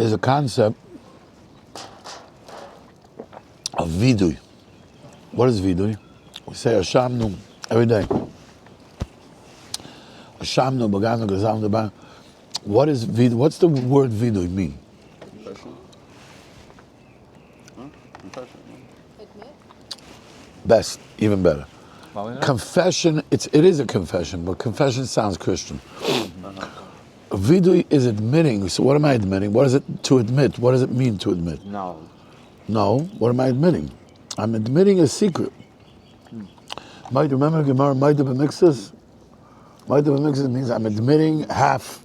there's a concept of viduy. What is viduy? We say ashamnu every day. Ashamnu, bagadnu, bagadnu. What is viduy? What's the word viduy mean? Confession. Huh? Confession. Admit. Best, even better. Confession, it is a confession, but confession sounds Christian. Viduy is admitting. So what am I admitting? What is it to admit? What does it mean to admit? No. No, what am I admitting? I'm admitting a secret. Might remember Gemara, might have mixes. Might have mixes means I'm admitting half.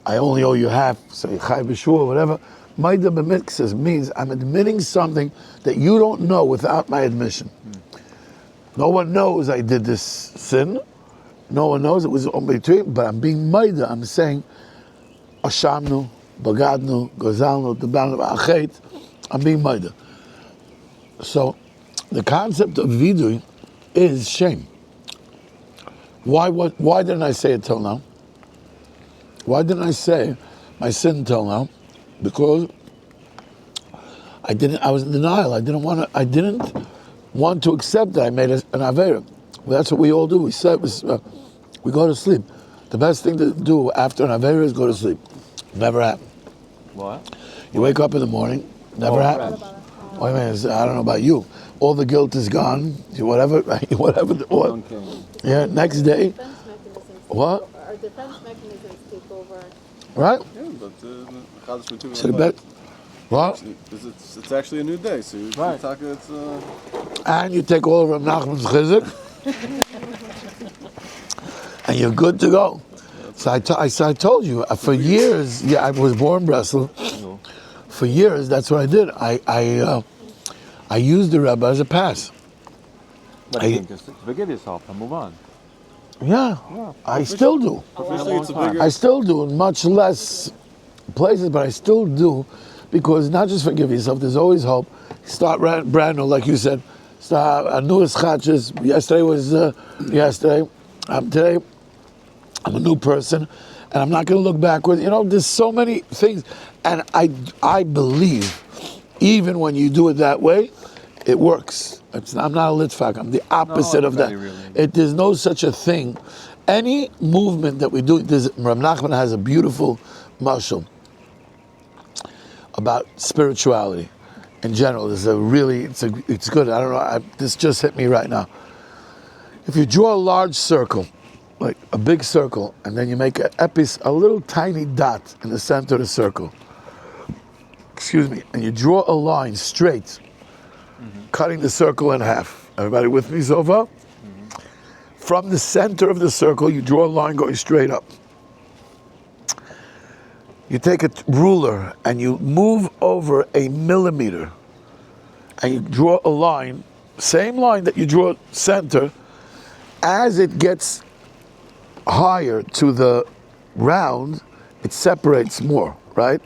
I only owe you half, say chai b'shua, whatever. Might have mixes means I'm admitting something that you don't know without my admission. No one knows I did this sin. No one knows it was only between, but I'm being maida. I'm saying, ashamnu, bagadnu, gazalnu, debalnu, achet. I'm being maida. So, the concept of viduy is shame. Why didn't I say it till now? Why didn't I say my sin till now? Because I was in denial. I didn't want to accept that I made an Aveidah. Well, that's what we all do. We go to sleep. The best thing to do after an Aveidah is go to sleep. Never happened. What? You wake up in the morning, never happened. Wait a minute, I don't know about you. All the guilt is gone. Whatever. Yeah. Next day. What? Our defense mechanisms take over. Right. Yeah, but So the bet. What? It's actually a new day, so Right. And you take all of R Nachman's chizuk, and you're good to go. So I told you for years. Yeah, I was born Breslau. For years, that's what I did. I used the Rebbe as a pass. But you can just forgive yourself and move on. Yeah, I still do. It's a bigger. I still do in much less places, but I still do, because not just forgive yourself. There's always hope. Start brand new, like you said. Start a new chachas. Yesterday was yesterday. Today, I'm a new person, and I'm not going to look backward. You know, there's so many things, and I believe, even when you do it that way, it works. I'm not a litvak. I'm the opposite of that. Really. There's no such a thing. Any movement that we do, Rebbe Nachman has a beautiful mashal about spirituality in general. It's good. I don't know. This just hit me right now. If you draw a large circle, like a big circle, and then you make a little tiny dot in the center of the circle. Excuse me. And you draw a line straight, cutting the circle in half. Everybody with me so far? From the center of the circle, you draw a line going straight up. You take a ruler and you move over a millimeter, and you draw a line, same line that you draw center. As it gets higher to the round, it separates more, right?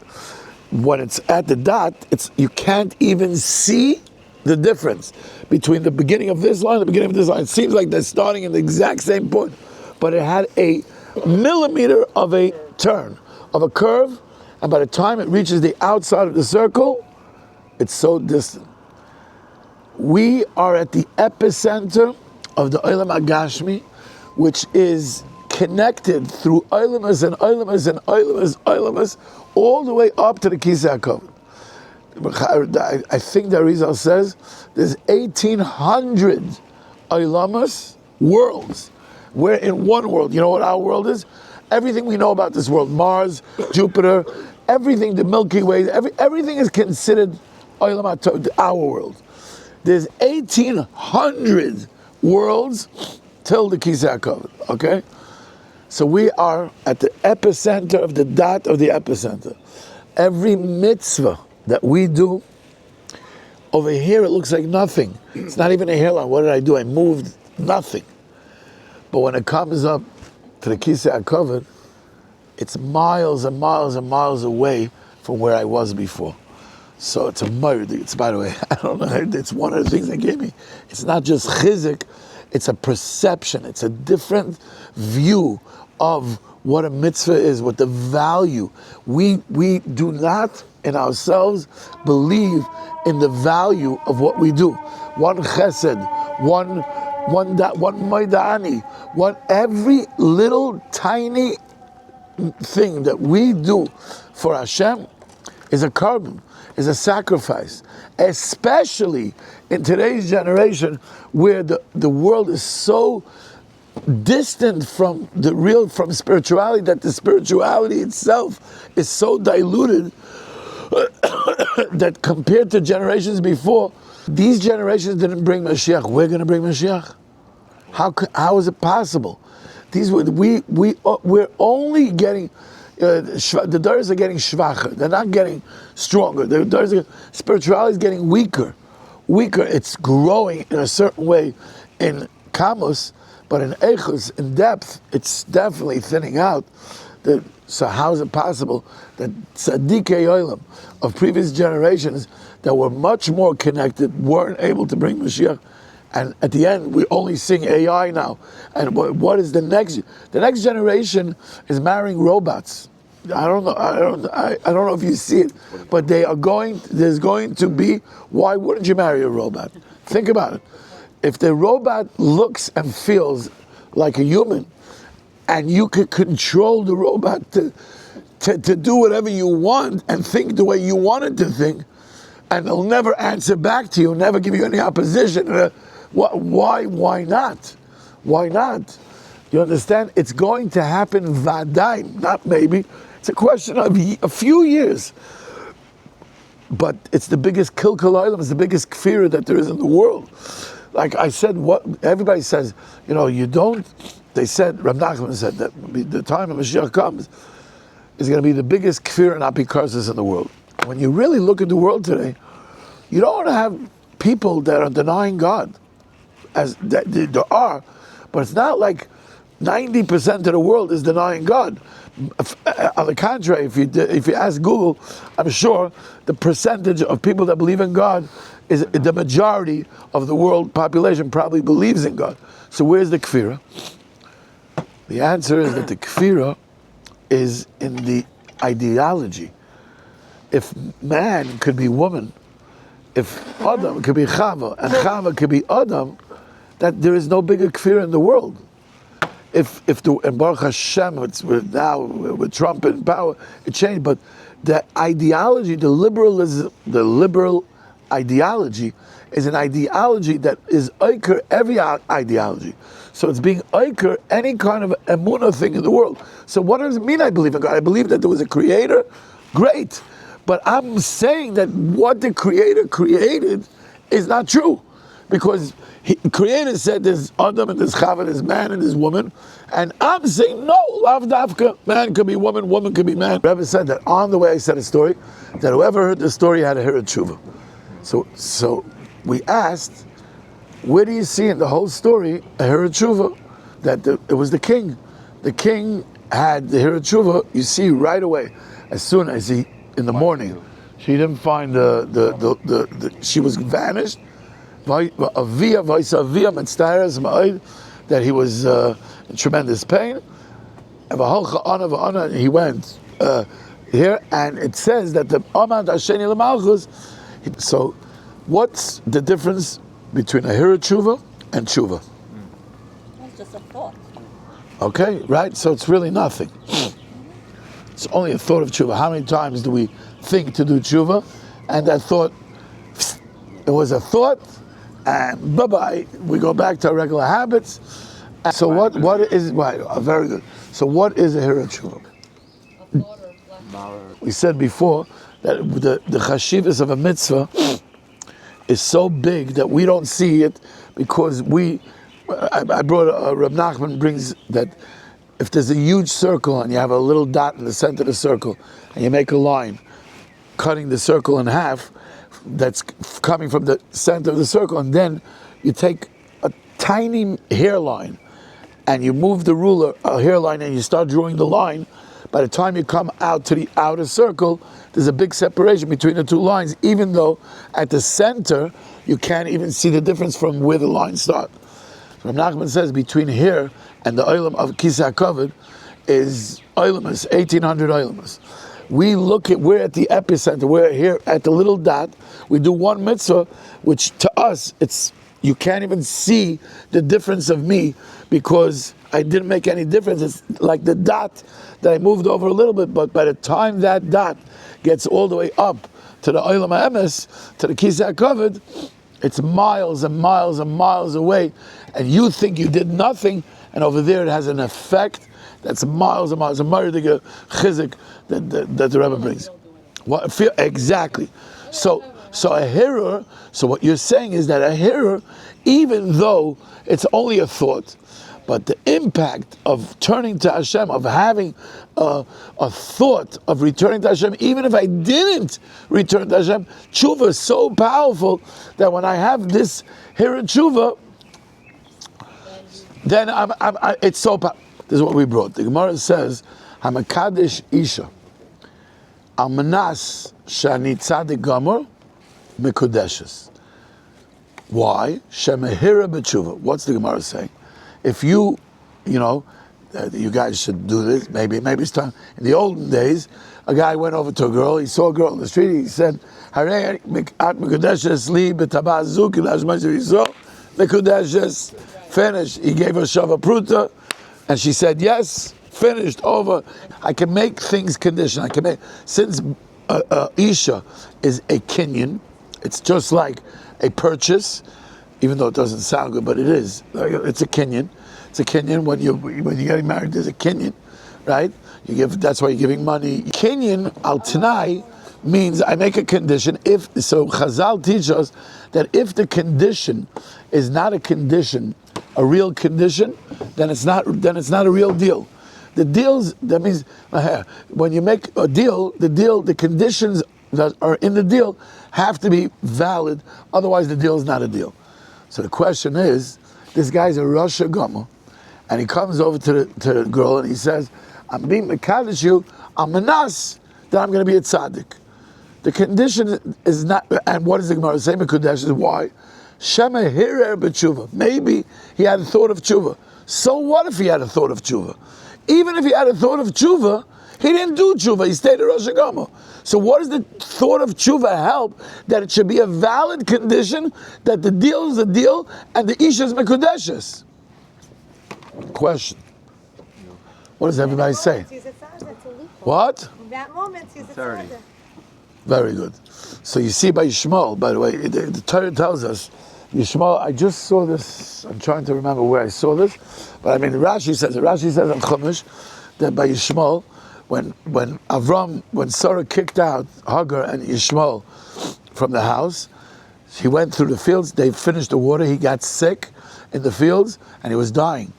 When it's at the dot, you can't even see the difference between the beginning of this line and the beginning of this line. It seems like they're starting in the exact same point, but it had a millimeter of a turn, of a curve, and by the time it reaches the outside of the circle, it's so distant. We are at the epicenter of the Olam Agashmi, which is connected through Olamas and Olamas and Olamas, Olamas, all the way up to the Kisei HaKavod. I think the Arizal says there's 1,800 Olamas, worlds. We're in one world. You know what our world is? Everything we know about this world, Mars, Jupiter, everything, the Milky Way, everything is considered Olam HaTov, our world. There's 1,800 worlds till the Kisei HaKavod, okay? So we are at the epicenter of the dot of the epicenter. Every mitzvah that we do, over here it looks like nothing. It's not even a hairline. What did I do? I moved nothing. But when it comes up to the Kisei HaKavod, it's miles and miles and miles away from where I was before. So it's a murder. It's, by the way, I don't know, it's one of the things they gave me. It's not just chizik, it's a perception. It's a different view of what a mitzvah is, what the value. We do not in ourselves believe in the value of what we do. One chesed, one maidani, every little tiny thing that we do for Hashem is a carbon, is a sacrifice, especially in today's generation where the world is so distant from from spirituality, that the spirituality itself is so diluted that compared to generations before, these generations didn't bring Mashiach. We're going to bring Mashiach. How is it possible? We're only getting the Dars are getting schwacher. They're not getting stronger. Spirituality is getting weaker. It's growing in a certain way in Kamus, but in Eichus, in depth, it's definitely thinning out. So how is it possible that Tzaddikei Olam of previous generations that were much more connected weren't able to bring Mashiach? And at the end, we only sing AI now. And what is the next? The next generation is marrying robots. I don't know if you see it, but there's going to be, why wouldn't you marry a robot? Think about it. If the robot looks and feels like a human, and you could control the robot to do whatever you want and think the way you want it to think, and it'll never answer back to you, never give you any opposition, why not? Why not? You understand? It's going to happen vaday, not maybe. It's a question of a few years. But it's the biggest kilkul olam, it's the biggest kfirah that there is in the world. Like I said, what everybody says, you don't. They said, Rebbe Nachman said that the time of Mashiach comes is going to be the biggest kfirah and apikarsis in the world. When you really look at the world today, you don't have people that are denying God, as there are, but it's not like 90% of the world is denying God. On the contrary, if you ask Google, I'm sure the percentage of people that believe in God is the majority of the world population probably believes in God. So where's the kfirah? The answer is that the kfirah is in the ideology. If man could be woman, if Adam could be Chava, and Chava could be Adam, that there is no bigger kfirah in the world. And Baruch Hashem, with Trump in power, it changed. But the ideology, the liberal ideology, is an ideology that is oiker every ideology. So it's being oiker any kind of emunah thing in the world. So what does it mean I believe in God? I believe that there was a creator, great. But I'm saying that what the creator created is not true. Because the creator said there's Adam and there's Chava, there's man and there's woman. And I'm saying no, lav dafka, man could be woman, woman could be man. Rebbe said that on the way I said a story, that whoever heard the story had to hear a teshuvah. So we asked, where do you see in the whole story a Hirhur teshuvah? That it was the king. The king had the Hirhur teshuvah, you see right away, as soon as in the morning, she didn't find she was vanished. That he was in tremendous pain. And he went here, and it says that the Amad Ashreinu l'malchus. So, what's the difference between a Hirhur teshuvah and teshuvah? It's just a thought. Okay, right? So it's really nothing. It's only a thought of teshuvah. How many times do we think to do teshuvah, and that thought, it was a thought, and bye-bye, we go back to our regular habits. And so what is, right, very good. So what is a Hirhur teshuvah? We said before that the chashivas of a mitzvah is so big that we don't see it because I brought, Rebbe Nachman brings that if there's a huge circle and you have a little dot in the center of the circle and you make a line, cutting the circle in half, that's coming from the center of the circle, and then you take a tiny hairline and you move the ruler, a hairline, and you start drawing the line. By the time you come out to the outer circle, there's a big separation between the two lines, even though at the center you can't even see the difference from where the lines start. Rebbe Nachman says between here and the olam of Kisei HaKavod is 1800 olamas. we're at the epicenter, we're here at the little dot, we do one mitzvah, which to us, you can't even see the difference of me because I didn't make any difference. It's like the dot that I moved over a little bit, but by the time that dot gets all the way up to the Olam HaEmes, to the Kisei HaKavod, it's miles and miles and miles away, and you think you did nothing, and over there it has an effect that's miles and miles. A mardiga chizik that the Rebbe brings. Exactly. So a Hirhur. So what you're saying is that a Hirhur, even though it's only a thought, but the impact of turning to Hashem, of having a thought of returning to Hashem, even if I didn't return to Hashem, Teshuvah is so powerful that when I have this Hirhur Teshuvah, then it's so powerful. This is what we brought. The Gemara says, "Hamakadesh Isha Almanas Shani Tzadik Gomer Mekudeshes." Why? Shemehira b'tshuva. What's the Gemara saying? If you guys should do this. Maybe it's time. In the olden days, a guy went over to a girl. He saw a girl in the street. He said, "Harei at mekudeshes li b'tabaz zuk l'ashmash v'yisrael mekudeshes." Finished. He gave her shava pruta. And she said, yes, finished, over. I can make things conditional. Since Isha is a kinyan, it's just like a purchase, even though it doesn't sound good, but it is. It's a kinyan. It's a kinyan. When you're getting married, there's a kinyan, right? That's why you're giving money. Kinyan al tanai means I make a condition. So Chazal teach us that if the condition is not a condition, a real condition, then it's not a real deal. The deals, that means when you make a deal, the conditions that are in the deal have to be valid, otherwise the deal is not a deal. So the question is, this guy's a Rosh Hashanah, and he comes over to the girl and he says, I'm being mekadesh you, I'm manas, that I'm going to be a tzaddik. The condition is not, and what is the Gemara saying? Mekudesh is why? Shema hirer b'tshuva. Maybe he had a thought of tshuva. So what if he had a thought of tshuva? Even if he had a thought of tshuva, he didn't do tshuva. He stayed at Rosh Hashanah. So what does the thought of tshuva help? That it should be a valid condition, that the deal is a deal, and the isha is mekudeshes. Question. What does everybody say? What? In that moment, he's a tzaddik. Very good. So you see by Yishmael, by the way, the Torah tells us, Yishmael, I just saw this, I'm trying to remember where I saw this, but I mean, Rashi says in Chumash, that by Yishmael, when Sarah kicked out Hagar and Yishmael from the house, he went through the fields, they finished the water, he got sick in the fields, and he was dying.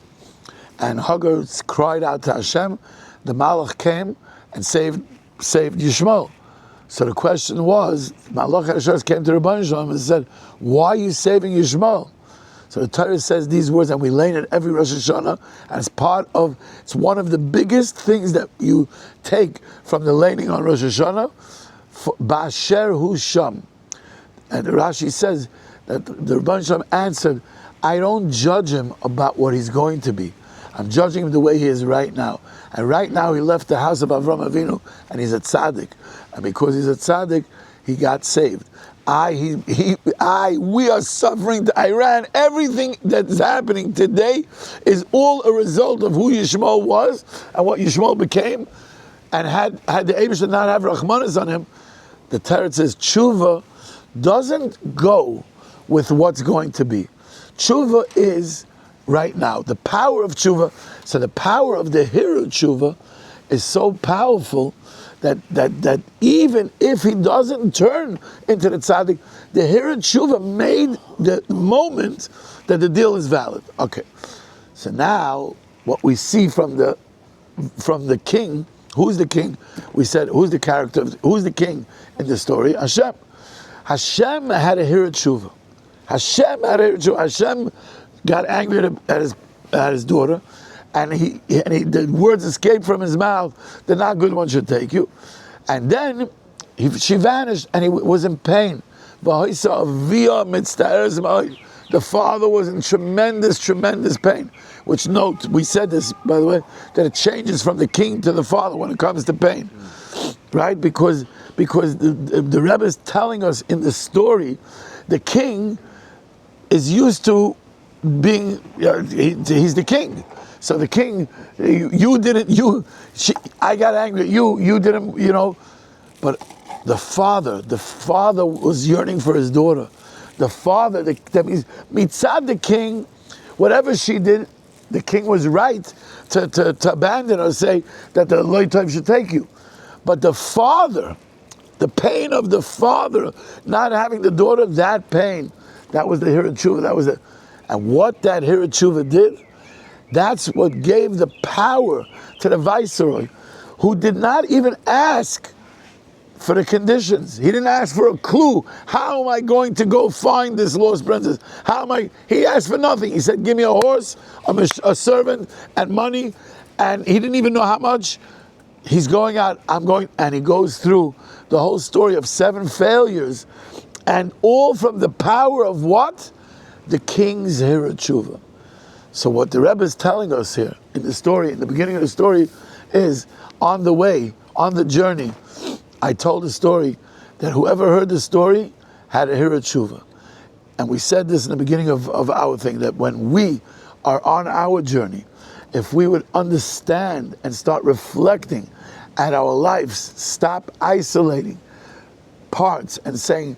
And Hagar cried out to Hashem, the Malach came and saved Yishmael. So the question was, Malach HaShem came to Rebbe Nachman and said, why are you saving Yishmael? So the Torah says these words, and we learn it every Rosh Hashanah, and it's one of the biggest things that you take from the learning on Rosh Hashanah, Ba'asher Hu Sham. And Rashi says that the Rebbe Nachman answered, I don't judge him about what he's going to be. I'm judging him the way he is right now. And right now he left the house of Avram Avinu, and he's a tzaddik. And because he's a tzaddik, he got saved. We are suffering. Iran, everything that's happening today is all a result of who Yishmael was and what Yishmael became. And had the Eibush not have Rachmanis on him, the Torah says Teshuvah doesn't go with what's going to be. Teshuvah is right now. The power of Teshuvah, so the power of the Hirhur Teshuvah is so powerful that even if he doesn't turn into the tzaddik, the Hirhur Teshuvah made the moment that the deal is valid. Okay, so now what we see from the king, who's the king? We said who's the character? Who's the king in the story? Hashem. Hashem had a Hirhur Teshuvah. Hashem got angry at his daughter, and the words escaped from his mouth. The not good one should take you. And then she vanished, and he was in pain. The father was in tremendous pain. Which note, we said this, by the way, that it changes from the king to the father when it comes to pain. right? Because the Rebbe is telling us in the story, the king is used to being, he's the king. So the king, I got angry at you didn't, but the father was yearning for his daughter. The father, that means mitzad the king, whatever she did, the king was right to abandon her, say that the Loitov should take you. But the father, the pain of the father not having the daughter, that pain, that was the Hirhur, that was it. And what that Hirhur did, that's what gave the power to the viceroy, who did not even ask for the conditions. He didn't ask for a clue. How am I going to go find this lost princess? He asked for nothing. He said, give me a horse, a servant, and money. And he didn't even know how much. He's going out, and he goes through the whole story of 7 failures, and all from the power of what? The king's Hirhur. So what the Rebbe is telling us here in the story, in the beginning of the story, is on the way, on the journey, I told the story that whoever heard the story had a Hirhur. And we said this in the beginning of our thing, that when we are on our journey, if we would understand and start reflecting at our lives, stop isolating parts and saying,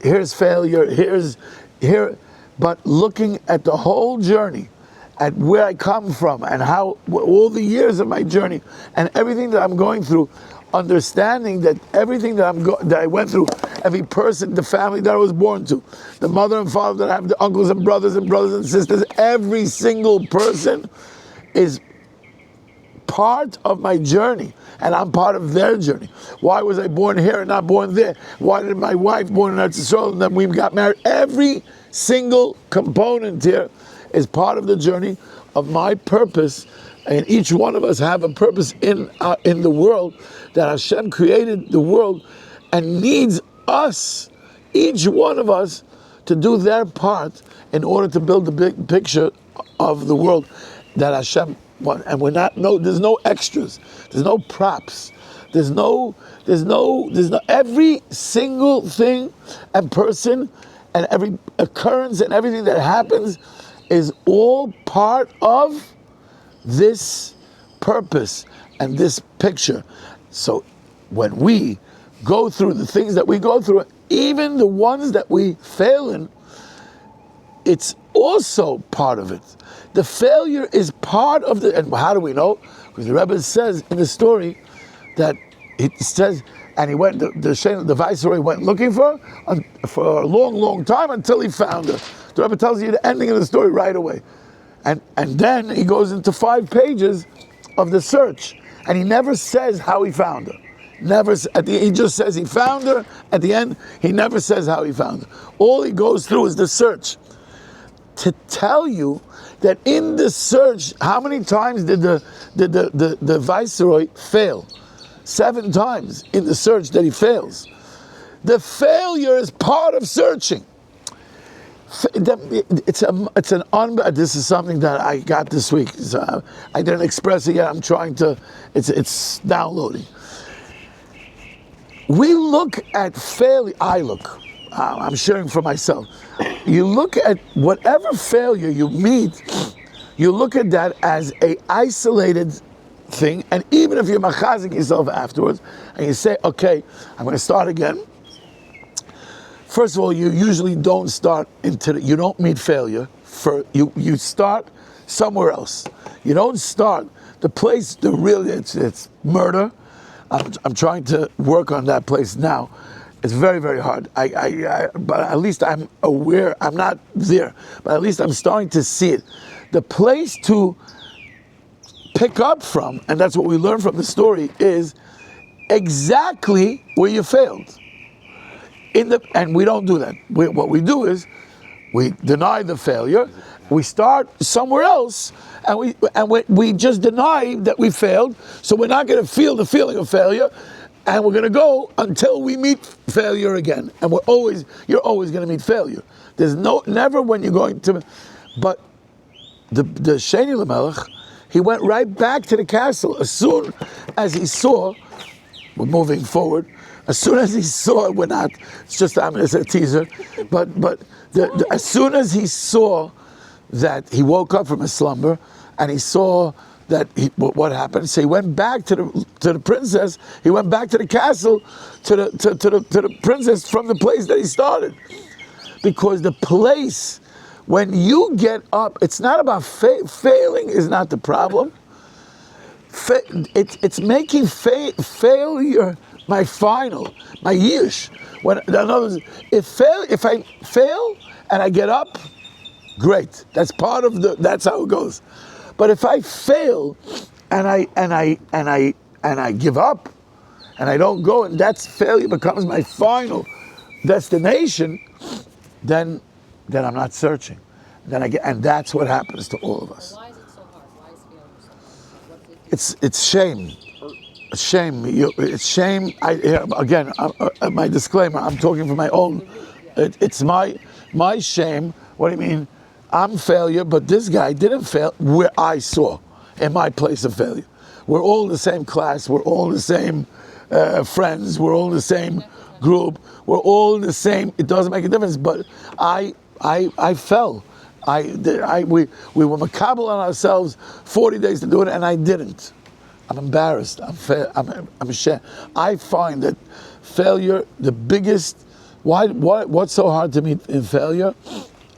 here's failure, here, but looking at the whole journey, at where I come from and how all the years of my journey and everything that I'm going through, understanding that everything that I went through, every person, the family that I was born to, the mother and father that I have, the uncles and brothers and sisters, every single person is part of my journey, and I'm part of their journey. Why was I born here and not born there? Why did my wife born in Eretz Yisrael and then we got married? Every single component here is part of the journey of my purpose, and each one of us have a purpose in the world, that Hashem created the world and needs us, each one of us, to do their part in order to build the big picture of the world that Hashem wants. And there's no extras, there's no props, there's no every single thing and person and every occurrence and everything that happens is all part of this purpose and this picture. So when we go through the things that we go through, even the ones that we fail in, it's also part of it. The failure is part of and how do we know? Because the Rebbe says in the story that it says, and he went, the viceroy went looking for her for a long, long time until he found her. The Rebbe tells you the ending of the story right away. And then he goes into 5 pages of the search, and he never says how he found her. He just says he found her. At the end, he never says how he found her. All he goes through is the search, to tell you that in the search, how many times did the viceroy fail? 7 times in the search that he fails. The failure is part of searching. This is something that I got this week. So I didn't express it yet. I'm trying to. It's downloading. We look at failure. I'm sharing for myself. You look at whatever failure you meet. You look at that as a isolated thing, and even if you're machazik yourself afterwards, and you say, "Okay, I'm going to start again." First of all, you usually don't start you don't meet failure. You start somewhere else. You don't start the place. It's murder. I'm trying to work on that place now. It's very, very hard. But at least I'm aware. I'm not there, but at least I'm starting to see it. The place to pick up from, and that's what we learn from the story, is exactly where you failed. And we don't do that. What we do is we deny the failure. We start somewhere else, and we just deny that we failed. So we're not going to feel the feeling of failure, and we're going to go until we meet failure again. And you're always going to meet failure. There's never when you're going to. But the Ashreinu Melech, he went right back to the castle as soon as he saw we're moving forward. As soon as he saw, we're not, it's just, it's a teaser, but as soon as he saw that he woke up from his slumber and he saw that what happened, so he went back to the princess, he went back to the castle, to the princess from the place that he started. Because the place, when you get up, it's not about failing is not the problem. It's making failure my final, my Yiush. In other words, if I fail and I get up, great. That's part of that's how it goes. But if I fail and I give up and I don't go, and that's failure becomes my final destination, then I'm not searching. And that's what happens to all of us. Why is it so hard? Why is failure so hard? What's it? It's shame. It's shame. It's shame. Again, my disclaimer. I'm talking for my own. It's my shame. What do you mean? I'm failure, but this guy didn't fail where I saw in my place of failure. We're all in the same class. We're all the same friends. We're all in the same group. We're all in the same. It doesn't make a difference. But I fell. We were makabel on ourselves 40 days to do it, and I didn't. I'm embarrassed. I'm ashamed. I find that failure, the biggest. What's so hard to me in failure?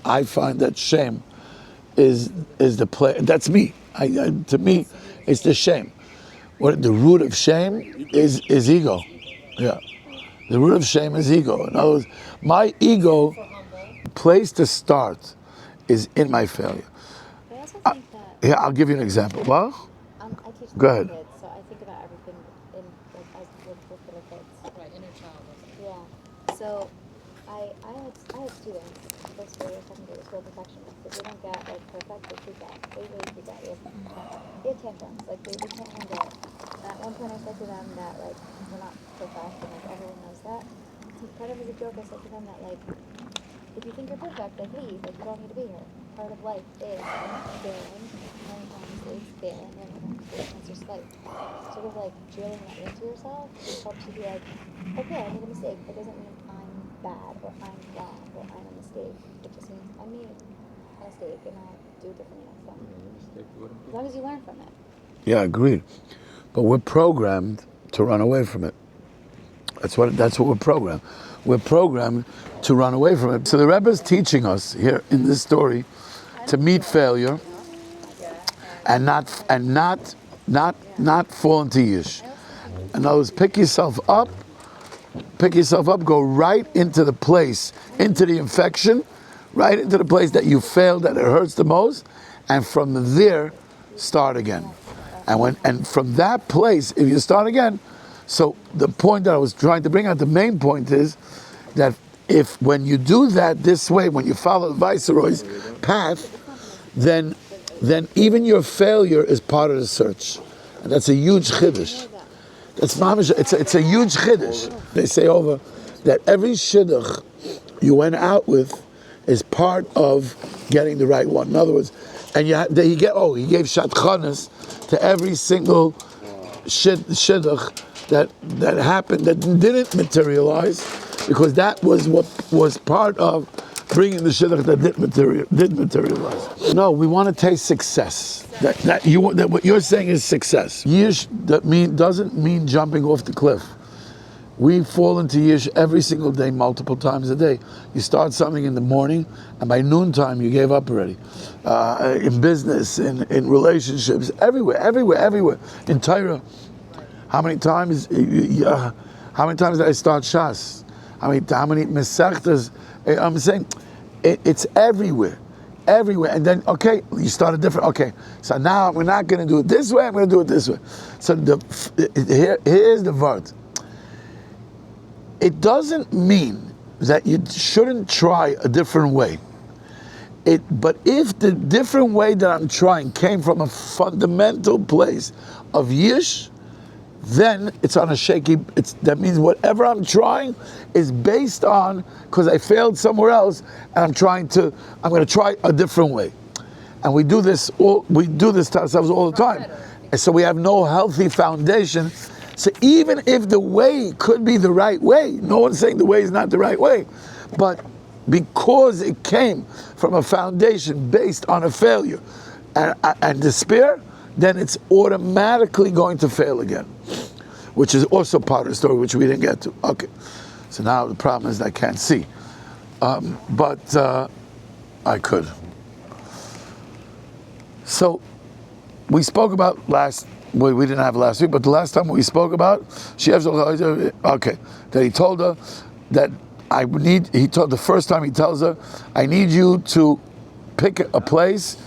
I find that shame is the play. That's me. To me, it's the shame. What the root of shame is ego. Yeah, the root of shame is ego. In other words, my ego place to start is in my failure. I also think that. Yeah, I'll give you an example. Well, I teach go ahead. kids, so I think about everything as with little kids. Right, inner child. Yeah. So I had students first year, second year, school perfectionists. If they don't get perfect, they freak out. They really freak out. They have tantrums. They can't handle it. And at one point I said to them that we're not perfect, and everyone knows that. So kind of as a joke, I said to them that if you think you're perfect, leave. You don't need to be here. Part of life is failing. Many times it's failing, and many times it's just sort of drilling that into yourself. It helps you be okay, I made a mistake. That doesn't mean I'm bad or I'm wrong or I'm a mistake. It just means I made a mistake and I'll do it differently next time. As long as you learn from it. yeah, agreed. But we're programmed to run away from it. That's what we're programmed. We're programmed to run away from it. So the Rebbe is teaching us here in this story to meet failure and not fall into Yiush. In other words, pick yourself up, go right into the place, into the infection, right into the place that you failed, that it hurts the most, and from there, start again. And from that place, if you start again, so the point that I was trying to bring out, the main point is that when you do that this way, when you follow the viceroy's path, then even your failure is part of the search. And that's a huge chiddush. It's a huge chiddush. They say over that every shidduch you went out with is part of getting the right one. In other words, and he gave shatchanas to every single shidduch that happened that didn't materialize, because that was what was part of bringing the shidduch that didn't materialize. No, we want to taste success. That what you're saying is success. Yish doesn't mean jumping off the cliff. We fall into Yish every single day, multiple times a day. You start something in the morning, and by noontime you gave up already. In business, in relationships, everywhere. In Torah, how many times did I start Shas? How many Mesechtas? I'm saying it's everywhere. And then, okay, you start a different, okay, so now we're not going to do it this way, I'm going to do it this way. So here's the word. It doesn't mean that you shouldn't try a different way. But if the different way that I'm trying came from a fundamental place of Yish, then it's on a shaky, that means whatever I'm trying is based on, because I failed somewhere else, and I'm going to try a different way. And we do this to ourselves all the time. And so we have no healthy foundation So even if the way could be the right way, no one's saying the way is not the right way, but because it came from a foundation based on a failure and despair, then it's automatically going to fail again, which is also part of the story, which we didn't get to. Okay, so now the problem is I can't see, but I could. So we spoke about we didn't have last week, but the last time we spoke about, that he told her that the first time he tells her, I need you to pick a place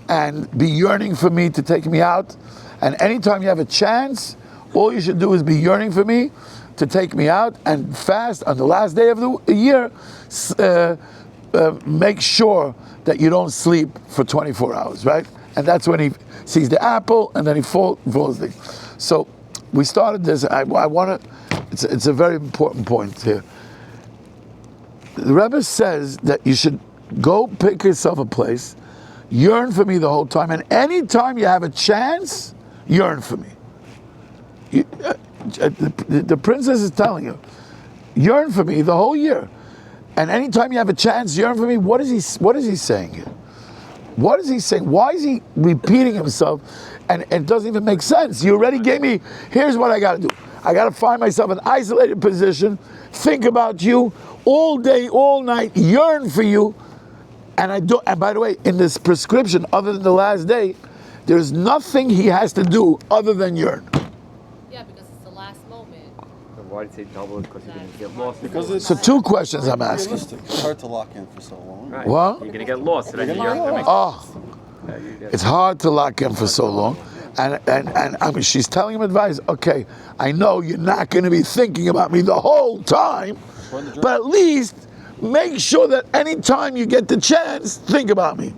and be yearning for me to take me out. And anytime you have a chance, all you should do is be yearning for me to take me out and fast on the last day of the year. Make sure that you don't sleep for 24 hours, right? And that's when he sees the apple and then he falls asleep. So we started this. I want to, it's a very important point here. The Rebbe says that you should go pick yourself a place, yearn for me the whole time, and anytime you have a chance, yearn for me. The princess is telling you, yearn for me the whole year, and anytime you have a chance, yearn for me. What is he saying here? What is he saying? Why is he repeating himself? And it doesn't even make sense. You already gave me, here's what I got to do. I got to find myself an isolated position, think about you all day, all night, yearn for you. And by the way, in this prescription, other than the last day, there's nothing he has to do other than yearn. Yeah, because it's the last moment. Why did he say double? Because you're going to get lost. Because it's So two questions I'm asking. realistic. It's hard to lock in for so long. Right. What? You're going to get lost. So then you yearn. That makes sense. It's hard to lock in for so long. And I mean, she's telling him advice. Okay, I know you're not going to be thinking about me the whole time, but at least make sure that anytime you get the chance, think about me.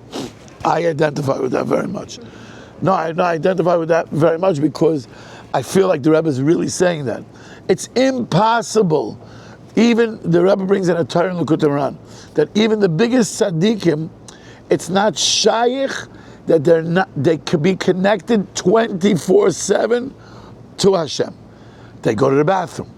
I identify with that very much. No, I identify with that very much because I feel like the Rebbe is really saying that. It's impossible. Even the Rebbe brings in a Torah in Likutei Moharan that even the biggest tzaddikim, it's not shaykh that they could be connected 24/7 to Hashem. They go to the bathroom.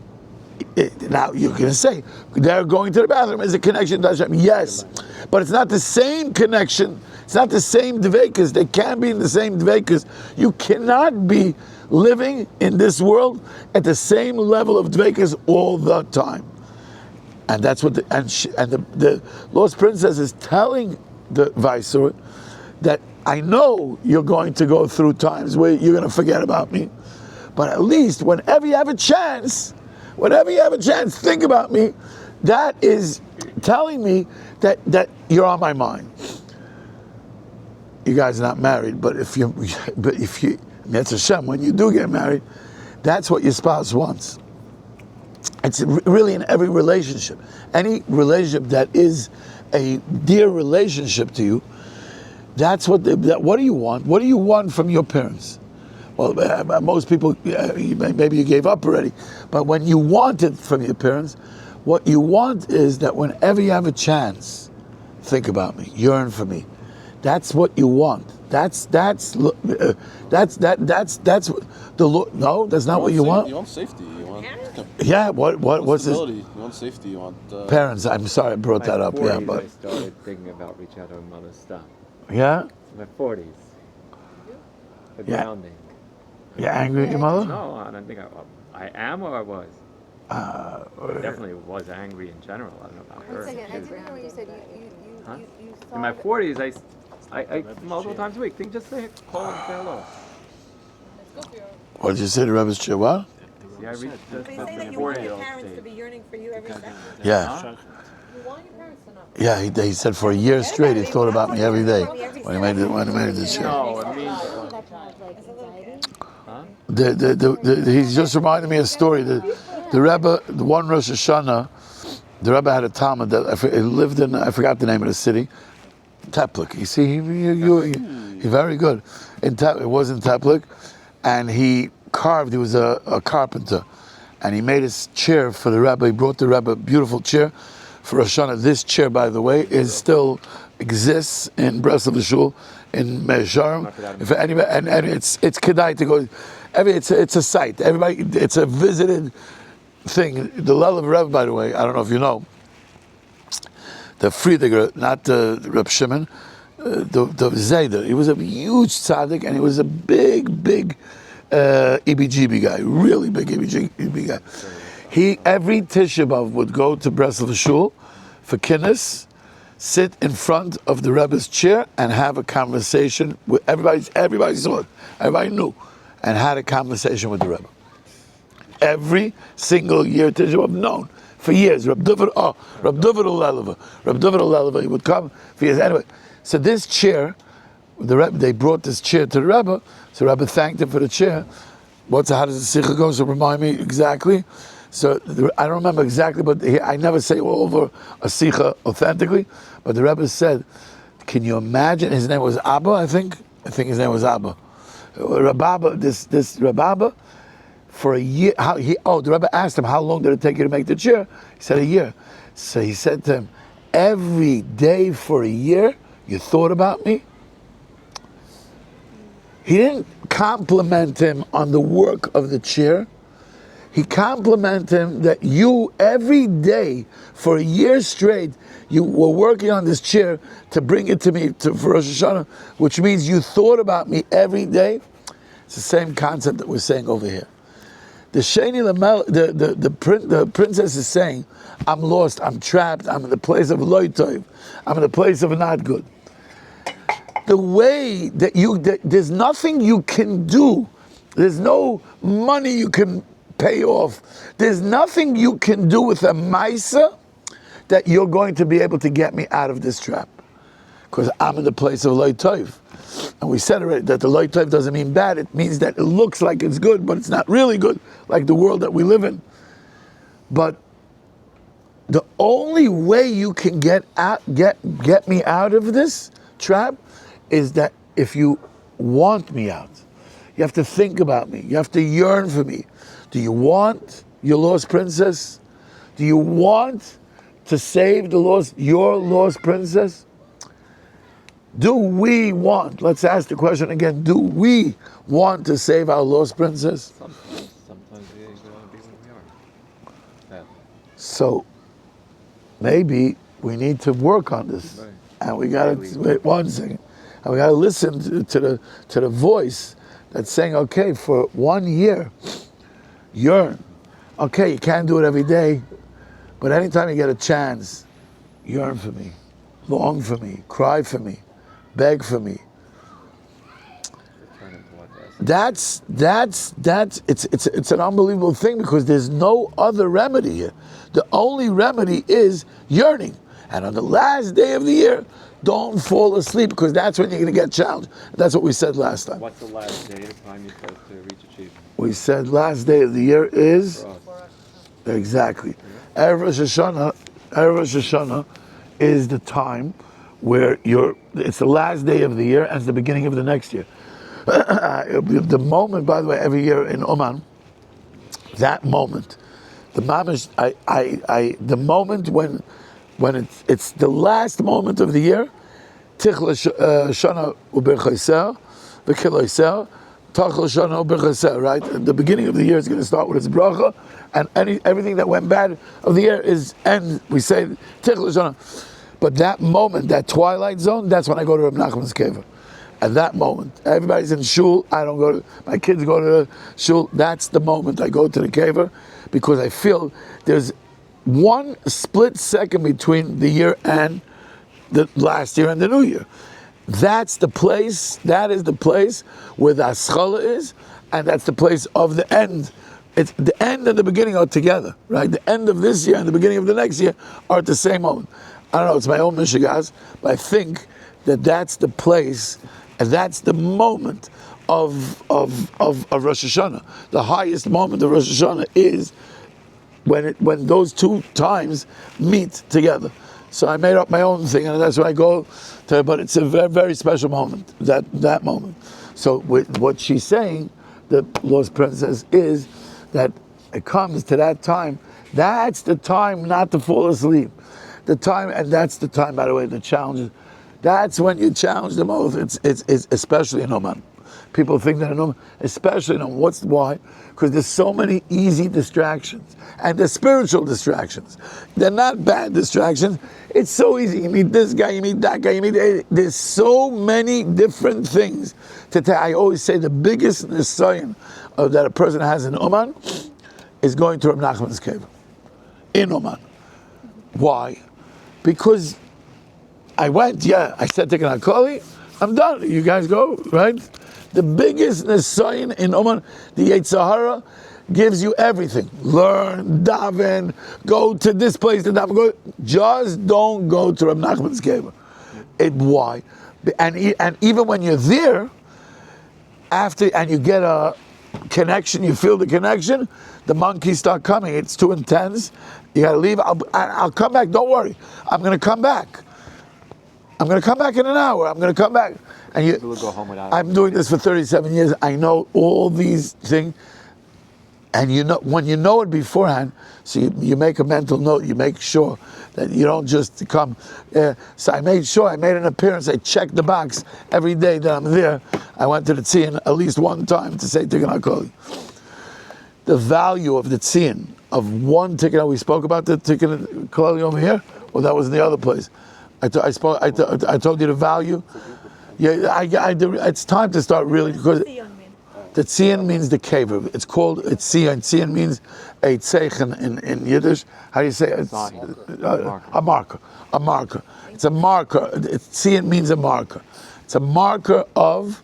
Now you're going to say they're going to the bathroom is a connection to Hashem. Yes, but it's not the same connection. It's not the same dveikus. They can't be in the same dveikus. You cannot be living in this world at the same level of dveikus all the time. And that's what the Lost Princess is telling the viceroy that I know you're going to go through times where you're going to forget about me, but at least whenever you have a chance, think about me. That is telling me that you're on my mind. You guys are not married, but if you, that's Hashem, when you do get married, that's what your spouse wants. It's really in every relationship. Any relationship that is a dear relationship to you, that's what do you want? What do you want from your parents? Well, most people, maybe you gave up already, but when you want it from your parents, what you want is that whenever you have a chance, think about me, yearn for me. That's what you want. That's the Lord. No, that's not what you want. You want safety. You want. Yeah. What's this? You want safety. You want. Parents. I'm sorry I brought that up. Yeah, but I started thinking about reaching out to my mother's stuff. Yeah. In my 40s. The grounding. You're angry at your mother? No, I don't think I am or I was. I definitely was angry in general. I don't know about her. I didn't know you said you saw In my 40s, I multiple times a week, just say call and say hello. What did you say to Rebbe's chair? What? See, I reached But you say that you want your parents to be yearning for you every second. Yeah. You want your parents to not. Yeah, he said for a year straight he thought about me every day when he made it this year. No, I mean, He just reminded me of a story. The Rebbe, the one Rosh Hashanah, the Rebbe had a Talmud that he lived in. I forgot the name of the city. Teplik. You see, he very good. It was in Teplik, and he carved. He was a carpenter, and he made his chair for the Rebbe. He brought the Rebbe a beautiful chair for Rosh Hashanah. This chair, by the way, still exists in Breslov Shul in Me'esharim. If anybody, and it's kedai to go. it's a site. Everybody, it's a visited thing. The Lel of Rebbe, by the way, I don't know if you know, the Friediger, not the Reb Shimon, the Zayda. He was a huge tzaddik, and he was a big EBGB guy, really big EBGB guy. He every Teshuvah would go to Breslov Shul for kinnis, sit in front of the Rebbe's chair, and have a conversation with everybody. Everybody saw it. Everybody knew, and had a conversation with the Rebbe. Every single year Teshuvah known for years. Reb David Uleleva, he would come for years. Anyway, so this chair, the Rebbe, they brought this chair to the Rebbe. So the Rebbe thanked him for the chair. How does the Sikha go? So remind me exactly. So I don't remember exactly, but I never say over a Sikha authentically. But the Rebbe said, "Can you imagine?" His name was Abba, I think his name was Abba. Rababa, this Rababa, for a year. The Rebbe asked him, "How long did it take you to make the chair?" He said, "A year." So he said to him, "Every day for a year, you thought about me." He didn't compliment him on the work of the chair. He complimented him that you, every day, for a year straight, you were working on this chair to bring it to me for Rosh Hashanah, which means you thought about me every day. It's the same concept that we're saying over here. The princess is saying, I'm lost, I'm trapped, I'm in the place of loy tov, I'm in the place of not good. The way that there's nothing you can do, there's no money you can pay off, there's nothing you can do with a maisa that you're going to be able to get me out of this trap. Because I'm in the place of loy tov. And we said already that the loy tov doesn't mean bad, it means that it looks like it's good, but it's not really good, like the world that we live in. But the only way you can get me out of this trap is that if you want me out. You have to think about me. You have to yearn for me. Do you want your lost princess? Do you want to save your lost princess? Do we want, let's ask the question again, do we want to save our lost princess? Sometimes we want to be where we are. So maybe we need to work on this. Right. And we gotta wait 1 second. And we gotta listen to the voice that's saying, okay, for 1 year, yearn. Okay, you can't do it every day, but anytime you get a chance, yearn for me, long for me, cry for me, beg for me. It's an unbelievable thing because there's no other remedy here. The only remedy is yearning. And on the last day of the year, don't fall asleep because that's when you're going to get challenged. That's what we said last time. What's the last day of time you're supposed to reach achievement? We said last day of the year is exactly. Erev Rosh Hashanah is the time where it's the last day of the year and it's the beginning of the next year. The moment, by the way, every year in Oman, that moment, the moment when it's the last moment of the year, Tichla Shana Uberchaiser, the Kiloiser, Tachla Shana Uberchaiser, right? The beginning of the year is going to start with its bracha, and everything that went bad of the year ends. We say Tichla Shana. But that moment, that twilight zone, that's when I go to Rebbe Nachman's kever. At that moment, everybody's in shul. I don't go to. My kids go to the shul. That's the moment I go to the kever because I feel there's 1 split second between the year and the last year and the new year. That's the place. That is the place where the aschala is, and that's the place of the end. It's the end and the beginning are together, right? The end of this year and the beginning of the next year are at the same moment. I don't know. It's my own mishigas, but I think that that's the place. And that's the moment of Rosh Hashanah. The highest moment of Rosh Hashanah is when those 2 times meet together. So I made up my own thing, and that's where I go to. But it's a very, very special moment. That moment. So with what she's saying, the lost princess, is that it comes to that time. That's the time not to fall asleep. The time, and that's the time, by the way, the challenge. That's when you challenge the most. It's especially in Oman. People think that an uman, especially, why? Because there's so many easy distractions. And they're spiritual distractions. They're not bad distractions. It's so easy. You meet this guy, you meet that guy, there's so many different things. I always say the biggest nisayon that a person has in Oman is going to Rebbe Nachman's cave. In Oman. Why? Because I went, I said to Kanakoli, I'm done. You guys go, right? The biggest nisayon in Oman, the Yetzirah, gives you everything. Learn, daven, go to this place, to daven. Go. Just don't go to Rebbe Nachman's cave. Why? And even when you're there, and you get a connection, you feel the connection, the monkeys start coming. It's too intense. You got to leave. I'll come back. Don't worry. I'm going to come back. I'm going to come back in an hour. I'm going to come back. And go home without I'm doing this for 37 years. I know all these things. And when you know it beforehand, so you make a mental note, you make sure that you don't just come. So I made sure, I made an appearance, I checked the box every day that I'm there. I went to the Tzion at least one time to say Tikkun HaKoli. The value of the Tzion, of one Tikkun, we spoke about the Tikkun HaKoli over here, or that was in the other place? I told you the value. It's time to start really, because the Tzion means the cave. It's called, Tzion. Tzion means a tzeichen in Yiddish. How do you say it? A marker. A marker. It's a marker. Tzion means a marker. It's a marker of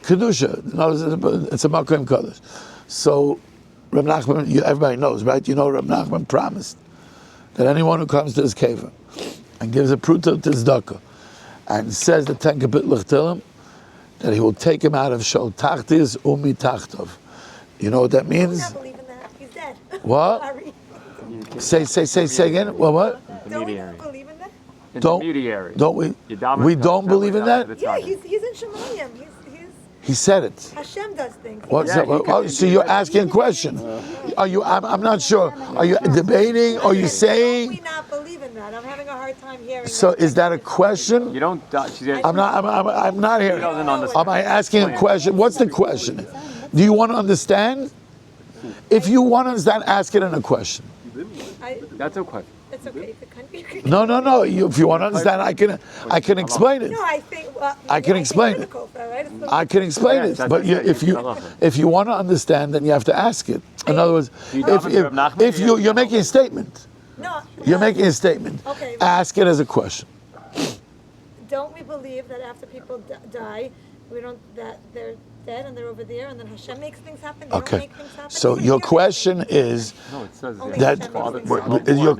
Kedusha. It's a marker in Kodesh. So, Rebbe Nachman, everybody knows, right? You know Rebbe Nachman promised that anyone who comes to his cave and gives a pruta to tzedakah and says the 10 kapitlich Tehillim, that he will take him out of Shol Tachtis Umi Tachtov. You know what that means? I don't believe in that. He's dead. What? Sorry. Say again. What? Don't we Intermediary. not believe in that? Intermediary. Don't we? We don't believe in that? Yeah, he's in Shemayim. He said it. Hashem does things. What's Yeah, that? So you're asking a question. Are you? I'm not sure. Are you debating? Are you Don't saying? we not believe in that? I'm having a hard time hearing. So is that a question? You don't. She's I'm not here. doesn't understand. Am I asking a question? What's the question? Do you want to understand? If you want to understand, ask it in a question. That's a question. It's okay. No. If you want to understand, I can explain it. No, I think. I can explain it. I can explain it. But if you want to understand, then you have to ask it. In other words, if you're making a statement, you're making a statement. Okay. Ask it as a question. Don't we believe that after people die, that they're dead and they're over there, and then Hashem makes things happen? They don't Okay. make things happen? So Even your here, question is No, it says Only that Hashem makes things your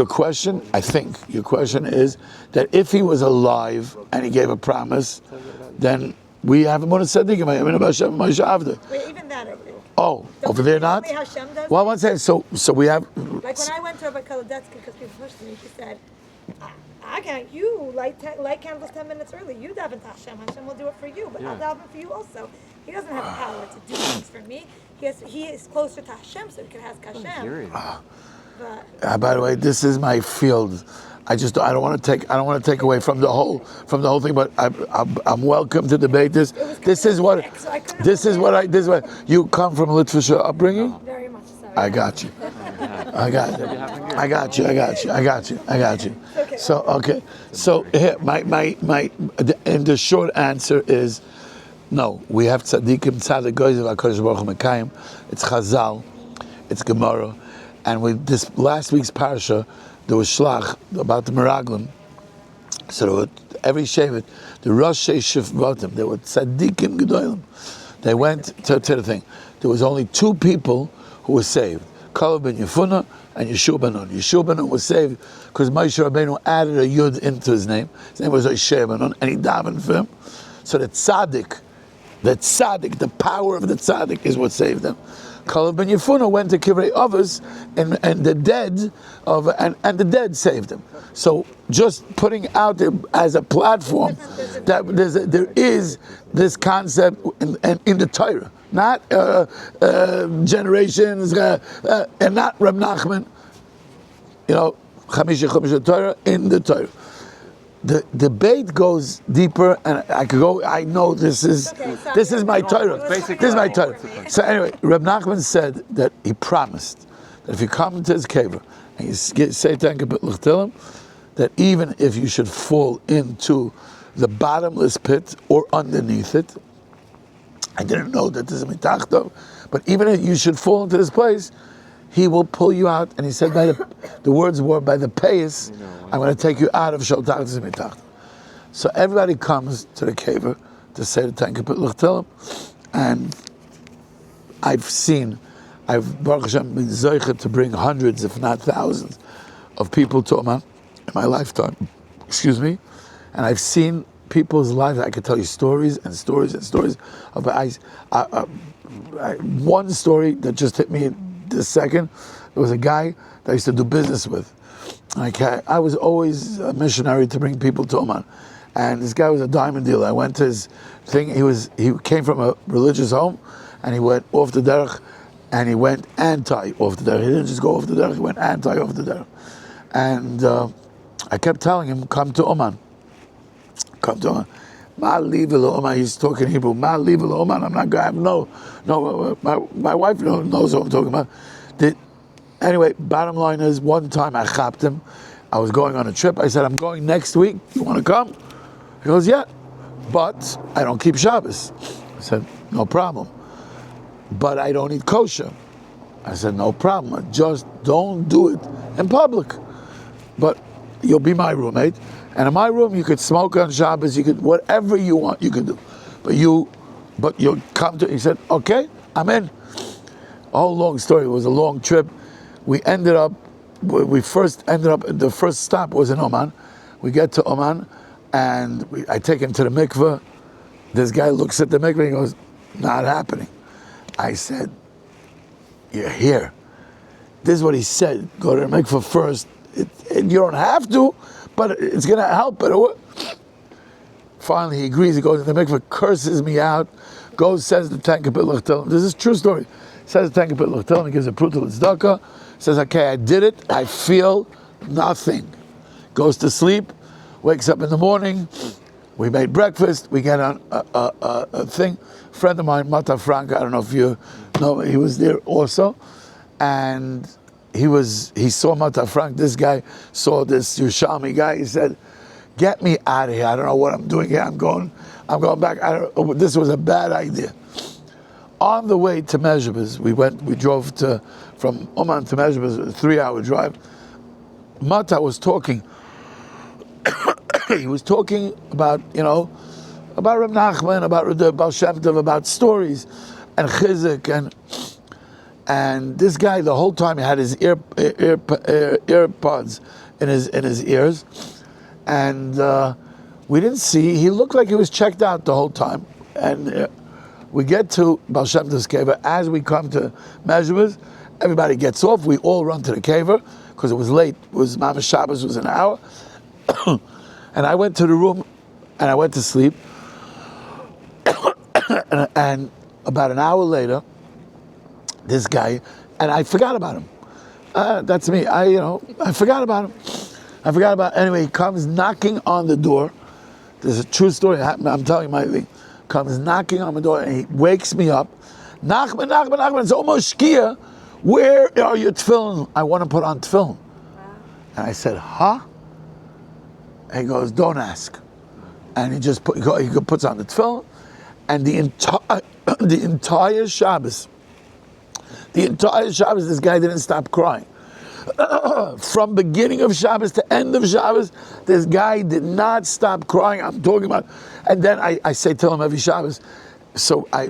question, I think, your question is that if he was alive and he gave a promise, then we have him on a tzaddikim. Wait, even that I think. Oh, over there not? Only Hashem does Well, one second. So we have. Like when I went to Rabbi Kolodetsky, because people pushed me, she said, I can't, you light candles 10 minutes early. You daven to Hashem. Hashem will do it for you, but I'll daven for you also. He doesn't have the power to do things for me. He is closer to Hashem, so he can ask Hashem. But, By the way, this is my field. I don't want to take away from the whole thing. But I'm welcome to debate this. This is what you come from a Litvish upbringing. very much so. I got you. Okay. So here, and the short answer is no. We have tzaddikim, tzaddik goyim, HaKadosh Baruch Hu Mekayim. It's Chazal, it's Gemara, and with this last week's parsha, there was shlach about the Meraglim. So every shevet, the Rosh Shivvatim, there were tzaddikim gedolim. They went to the thing. There was only two people who were saved: Kalev ben Yefuna and Yeshua ben Nun. Yeshua ben Nun was saved because Moshe Rabbeinu added a yud into his name. His name was Yeshua ben Nun, and he davened for him. So the tzaddik, the power of the tzaddik is what saved them. Kalev ben Yefuna went to Kivrei Avos, and the dead saved him. So just putting out there as a platform that there is this concept in the Torah, not generations, and not Rebbe Nachman. Chamisha Torah in the Torah. the debate goes deeper, and I could go. I know this is my Torah. This is my Torah. So anyway, Rebbe Nachman said that he promised that if you come into his cave and you say that even if you should fall into the bottomless pit or underneath it, I didn't know that this is mitachto, but even if you should fall into this place, he will pull you out. And he said, by the words were, by the payas, I'm going to take you out of Shol Tachlis Mitachto. So everybody comes to the caver to say the Ten Kapit L'Chtilim, and I've Baruch Hashem been zoichet to bring hundreds, if not thousands, of people to Oman in my lifetime. Excuse me, and I've seen people's lives. I could tell you stories and stories and stories about. One story that just hit me this second. There was a guy that I used to do business with. I was always a missionary to bring people to Oman, and this guy was a diamond dealer. I went to his thing. He came from a religious home, and he went off the derech, and he went anti off the derech. He didn't just go off the derech; he went anti off the derech. And I kept telling him, "Come to Oman. Come to Oman." Ma leave Oman. He's talking Hebrew. Ma leave Oman. I'm not going. I have no. My wife knows what I'm talking about. Anyway, bottom line is, one time I chapped him. I was going on a trip. I said, I'm going next week. You want to come? He goes, yeah, but I don't keep Shabbos. I said, no problem. But I don't eat kosher. I said, no problem. Just don't do it in public. But you'll be my roommate. And in my room, you could smoke on Shabbos. You could, whatever you want, you could do. But you'll come to, he said, okay, I'm in. A whole long story. It was a long trip. We first ended up, the first stop was in Oman. We get to Oman, and I take him to the mikveh. This guy looks at the mikveh and he goes, not happening. I said, you're here. This is what he said. Go to the mikveh first. You don't have to, but it's going to help. But finally he agrees. He goes to the mikveh, curses me out, goes, says the Ten Kapit L'Chtilim. This is a true story. Says the Ten Kapit L'Chtilim, he gives a prutal tzedakah, says, okay, I did it, I feel nothing. Goes to sleep, wakes up in the morning, we made breakfast, we get on a thing. A friend of mine, Mata Frank, I don't know if you know, he was there also, and he saw Mata Frank. This guy saw this Yerushalmi guy. He said, get me out of here. I don't know what I'm doing here. I'm going back. This was a bad idea. On the way to Mezhebes, we drove from Oman to Mezhebes, a 3-hour drive. Mata was talking. He was talking about Rebbe Nachman, about the Baal Shem Tov, about stories and chizuk, and this guy the whole time he had his earpods in his ears, and we didn't see. He looked like he was checked out the whole time, and. We get to Baal Shem Tov's kever. As we come to Mezhebes, everybody gets off. We all run to the kever because it was late. It was Mamash Shabbos was an hour, and I went to the room and I went to sleep. and about an hour later, this guy, and I forgot about him. That's me. I forgot about him. Anyway, he comes knocking on the door. There's a true story. I'm telling you my thing. Comes knocking on the door and he wakes me up. Nachman, it's almost Shkia. Where are your tefillin? I want to put on tefillin. And I said, huh? And he goes, don't ask. And he puts on the tefillin, and the entire Shabbos, this guy didn't stop crying. From beginning of Shabbos to end of Shabbos, this guy did not stop crying. I'm talking about, and then I say to him every Shabbos. So I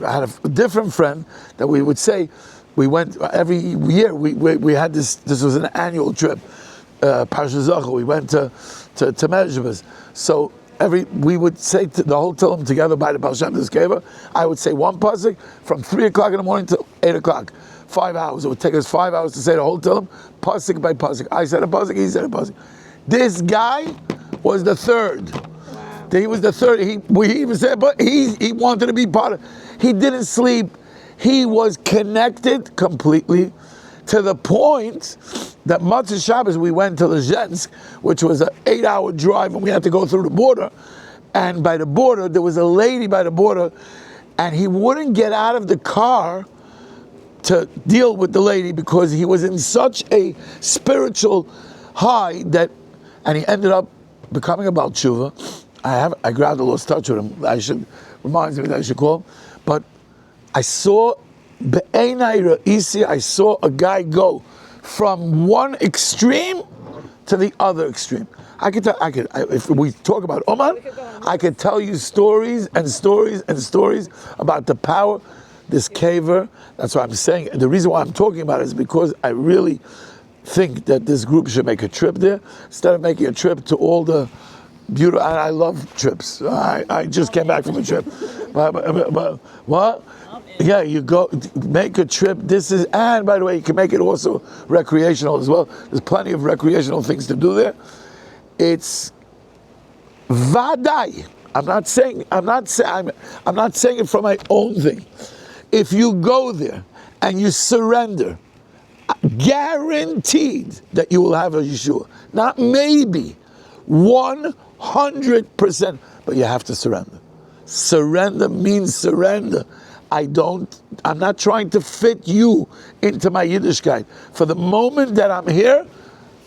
had a different friend that we would say, we went every year. We had this. This was an annual trip. Parsha Zachor. We went to Mezhebes. So we would say the whole Tillim together by the Baal Shem Tov's kever. I would say one pasuk from 3 o'clock in the morning till 8 o'clock. 5 hours. It would take us 5 hours to say the whole Tillim, pasuk by pasuk. I said a pasuk, he said a pasuk. This guy was the third. Wow. He was the third. We even said, but he wanted to be part of. He didn't sleep. He was connected completely to the point that Matzah Shabbos we went to Lezhensk, which was an 8-hour drive, and we had to go through the border. And by the border, there was a lady by the border, and he wouldn't get out of the car to deal with the lady because he was in such a spiritual high that, and he ended up becoming a Baal Teshuvah. I grabbed a lost touch with him. Reminds me that I should call him. But I saw Be'enai Ra'isi, I saw a guy from one extreme to the other extreme. If we talk about Oman, I could tell you stories and stories and stories about the power, this caver. That's what I'm saying. And the reason why I'm talking about it is because I really think that this group should make a trip there instead of making a trip to all the beautiful. And I love trips. I just came back from a trip. But what? Yeah, you go make a trip. And by the way, you can make it also recreational as well. There's plenty of recreational things to do there. It's vadai. I'm not saying it from my own thing. If you go there and you surrender, guaranteed that you will have a Yeshua. Not maybe, 100%. But you have to surrender. Surrender means surrender. I'm not trying to fit you into my Yiddishkeit. For the moment that I'm here,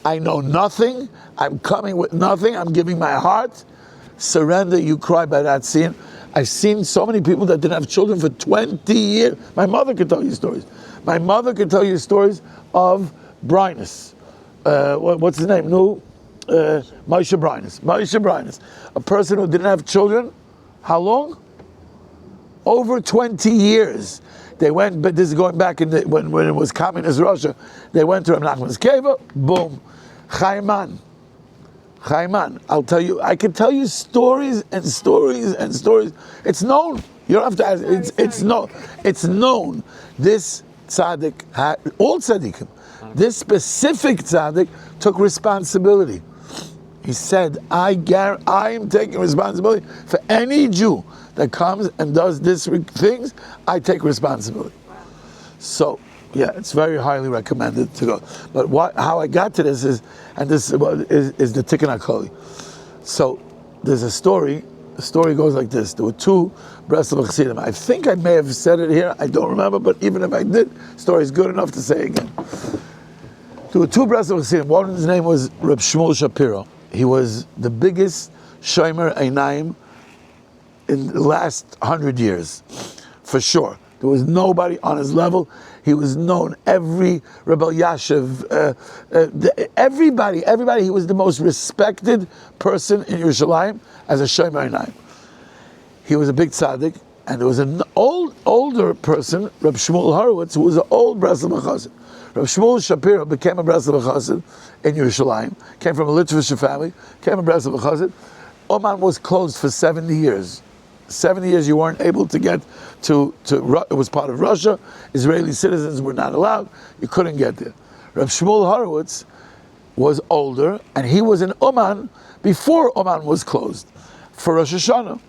I know nothing. I'm coming with nothing. I'm giving my heart. Surrender, you cry by that scene. I've seen so many people that didn't have children for 20 years. My mother could tell you stories. My mother could tell you stories of Brynus. What's his name? No, Moshe Brynus. Moshe Brynus. A person who didn't have children. How long? Over 20 years. They went, but this is going back when it was communist Russia. They went to R Nachman's cave. Boom. Chaiman. I'll tell you. I can tell you stories and stories and stories. It's known. You don't have to ask. It's known. It's known. This tzaddik had all tzaddikim. This specific tzaddik took responsibility. He said, I am taking responsibility for any Jew that comes and does these things. I take responsibility. So, yeah, it's very highly recommended to go. But how I got to this is the Tikkun HaKoli. So, there's a story. The story goes like this. There were two Breslov Chassidim. I think I may have said it here. I don't remember, but even if I did, the story is good enough to say again. There were two Breslov Chassidim. One of his name was Reb Shmuel Shapiro. He was the biggest Shomer Einayim in the last 100 years, for sure. There was nobody on his level. He was known. Every Rebbe Yashiv, everybody. He was the most respected person in Yerushalayim as a Shomer Einayim. He was a big tzaddik, and there was an older person, Reb Shmuel Horowitz, who was an old Breslov Chassid. Reb Shmuel Shapiro became a Breslov Chassid in Yerushalayim, came from a Litvish family, came a Breslov Chassid. Oman was closed for 70 years. 70 years you weren't able to get to it was part of Russia. Israeli citizens were not allowed. You couldn't get there. Reb Shmuel Horowitz was older, and he was in Oman before Oman was closed for Rosh Hashanah.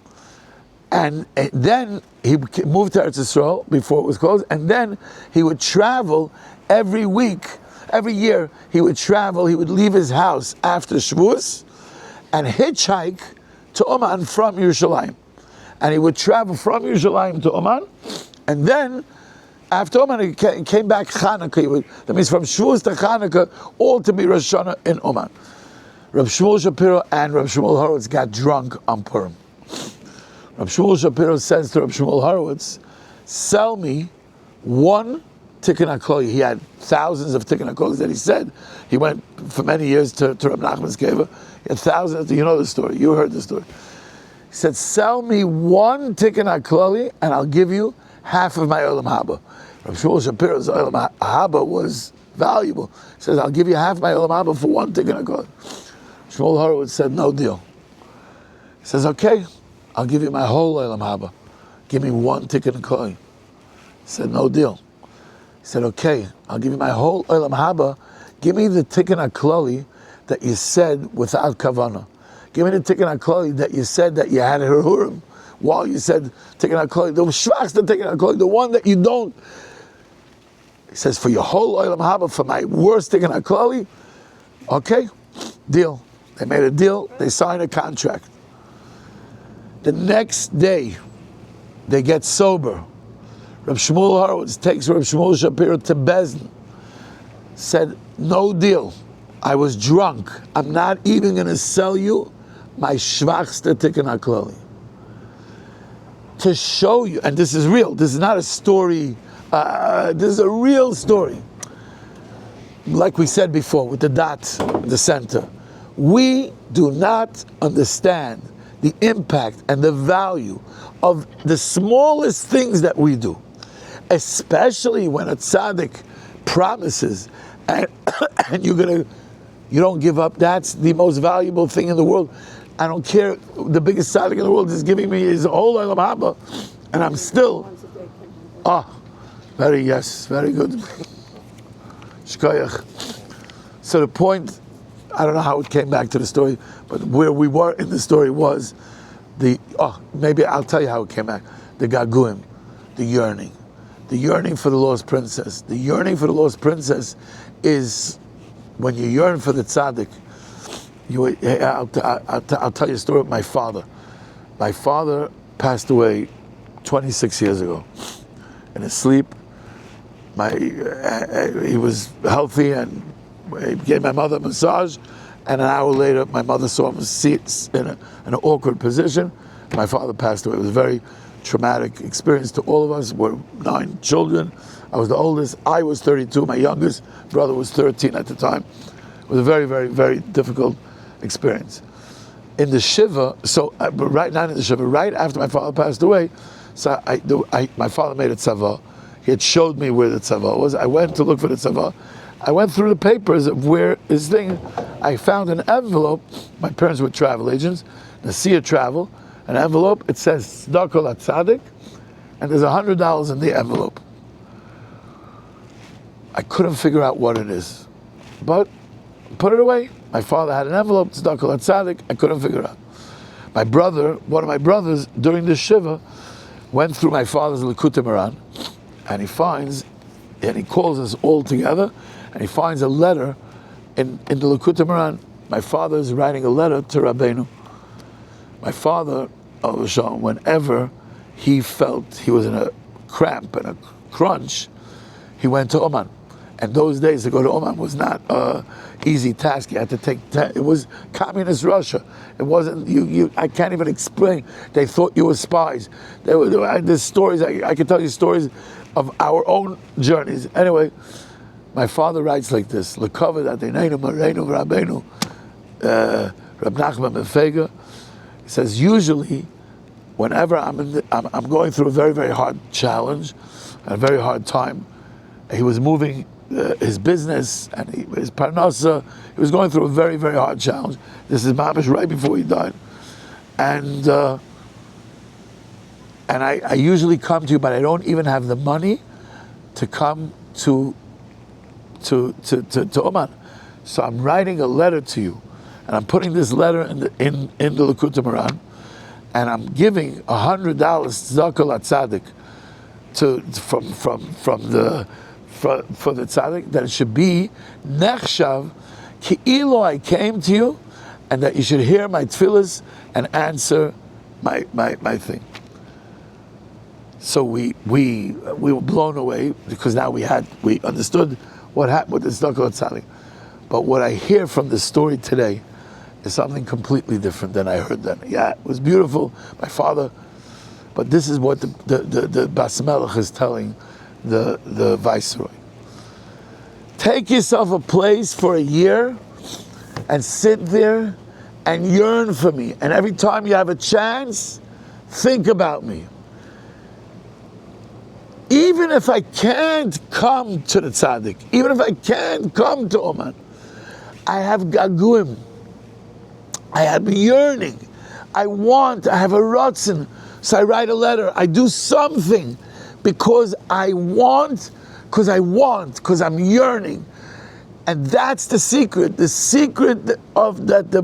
And then he moved to Eretz Yisrael before it was closed, and then he would travel every week, every year. He would travel. He would leave his house after Shavuos and hitchhike to Oman from Yerushalayim. And he would travel from Yerushalayim to Oman, and then after Oman he came back Chanukah. That means from Shavuos to Chanukah, all to be Rosh Hashanah in Oman. Reb Shmuel Shapiro and Reb Shmuel Horowitz got drunk on Purim. Reb Shmuel Shapiro says to Reb Shmuel Horowitz, sell me one Tikkun HaKoli. He had thousands of Tikkun HaKolis that he said. He went for many years to Reb Nachman's cave. He had thousands. You know the story. You heard the story. He said, sell me one Tikkun HaKoli and I'll give you half of my Olam Haba. Reb Shmuel Shapiro's Olam Haba was valuable. He says, I'll give you half my Olam Haba for one Tikkun HaKoli. Shmuel Horowitz said, no deal. He says, okay, I'll give you my whole Olam Haba. Give me one Tikkun HaKoli. He said, no deal. He said, okay, I'll give you my whole Olam Haba. Give me the Tikkun HaKoli that you said without Kavanah. Give me the Tikkun HaKoli that you said that you had a Hirhur while you said Tikkun HaKoli. The shvach's the Tikkun HaKoli, the one that you don't He says, for your whole oilam haba, for my worst thing in Aklali, okay, deal. They made a deal, they signed a contract. The next day, they get sober. Reb Shmuel Horowitz takes Reb Shmuel Shapiro to Bezdin, said, no deal. I was drunk. I'm not even going to sell you my schwachste tikkun haklali. To show you, and this is real, this is not a story, this is a real story. Like we said before, with the dot, the center. We do not understand the impact and the value of the smallest things that we do, especially when a tzaddik promises and you don't give up. That's the most valuable thing in the world. I don't care. The biggest tzaddik in the world is giving me his whole olam haba, and I'm still. Very good. Shkoyach. So the point, I don't know how it came back to the story, but where we were in the story was maybe I'll tell you how it came back. The gaguim, the yearning for the lost princess. The yearning for the lost princess is when you yearn for the tzaddik. I'll tell you a story of my father. My father passed away 26 years ago in his sleep. He was healthy and he gave my mother a massage, and an hour later my mother saw him sit in an awkward position. My father passed away. It was a very traumatic experience to all of us. We're 9 children. I was the oldest. I was 32. My youngest brother was 13 at the time. It was a very, very, very difficult experience. In the Shiva, but right now in the Shiva, right after my father passed away, so my father made a tzava. He had showed me where the tzava was. I went to look for the tzava. I went through the papers of where his thing. I found an envelope. My parents were travel agents. Nasia Travel. An envelope. It says Tzedakah Latzadik, and there's $100 in the envelope. I couldn't figure out what it is, but put it away. My father had an envelope. Tzedakah Latzadik. I couldn't figure it out. My brother, one of my brothers, during the Shiva, went through my father's Likutei Moharan, and he calls us all together, and he finds a letter in the Likutei Moharan. My father is writing a letter to Rabbeinu. My father, whenever he felt he was in a cramp and a crunch, he went to Oman. And those days to go to Oman was not an easy task. You had to take, it was communist Russia. It wasn't, I can't even explain. They thought you were spies. There's stories, I can tell you stories of our own journeys. Anyway, my father writes like this, L'kavod Adonenu Moreinu Rabbeinu, Rebbe Nachman Fried. He says, usually, whenever I'm going through a very, very hard challenge, a very hard time, he was moving his business and his parnasa. He was going through a very, very hard challenge. This is mamash right before he died, and I usually come to you, but I don't even have the money to come to Oman. So I'm writing a letter to you, and I'm putting this letter in the Likutei Moharan, and I'm giving $100 tzedakah latzadik for the tzaddik, that it should be nechshav ki'ilo I came to you, and that you should hear my tefillas and answer my thing. So we were blown away, because now we understood what happened with the tzedakah latzadik. But what I hear from the story today is something completely different than I heard then. Yeah, it was beautiful, my father, but this is what the Bas Melech is telling the viceroy. Take yourself a place for a year and sit there and yearn for me. And every time you have a chance, think about me. Even if I can't come to the tzaddik, even if I can't come to Oman, I have gaguim. I have yearning. I have a rotzen. So I write a letter. I do something because because I'm yearning. And that's the secret. The secret of that the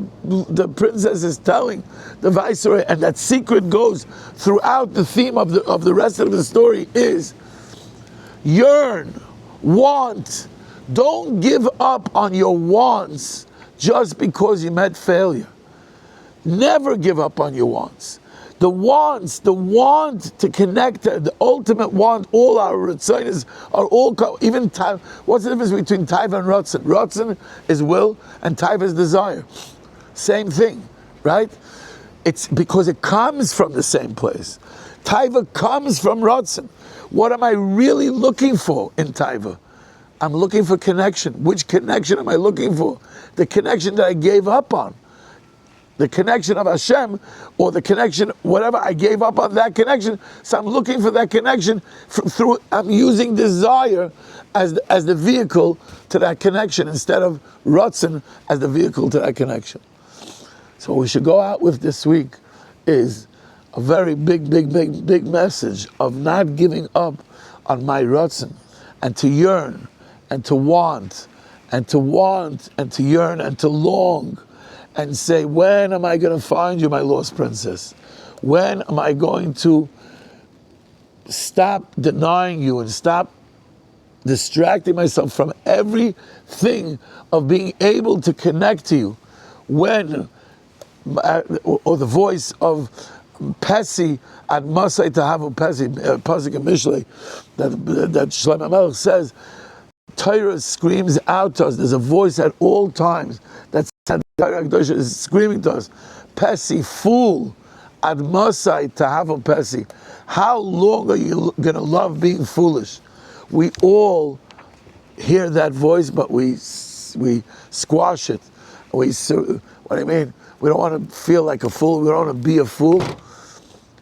princess is telling the viceroy, and that secret goes throughout the theme of the rest of the story, is yearn. Want. Don't give up on your wants just because you met failure. Never give up on your wants. The want to connect, the ultimate want, all our ritzonos are all, even time. What's the difference between taiva and ratzon? Ratzon is will and taiva is desire. Same thing, right? It's because it comes from the same place. Taiva comes from ratzon. What am I really looking for in taiva? I'm looking for connection. Which connection am I looking for? The connection that I gave up on. The connection of Hashem, or the connection, whatever I gave up on that connection. So I'm looking for that connection I'm using desire as the vehicle to that connection instead of ratzon as the vehicle to that connection. So what we should go out with this week is a very big message of not giving up on my ratzon, and to yearn, and to want, and to yearn, and to long, and say, when am I going to find you, my lost princess? When am I going to stop denying you and stop distracting myself from everything of being able to connect to you? When, or the voice of Pesi at Masai Tahavu Pesi, Pasuk and Mishlei, that Shlomo Melech says, Torah screams out to us. There's a voice at all times that's is screaming to us, Pesi, fool, ad Masai Tahavu Pesi. How long are you going to love being foolish? We all hear that voice, but we squash it. What do I mean? We don't want to feel like a fool. We don't want to be a fool.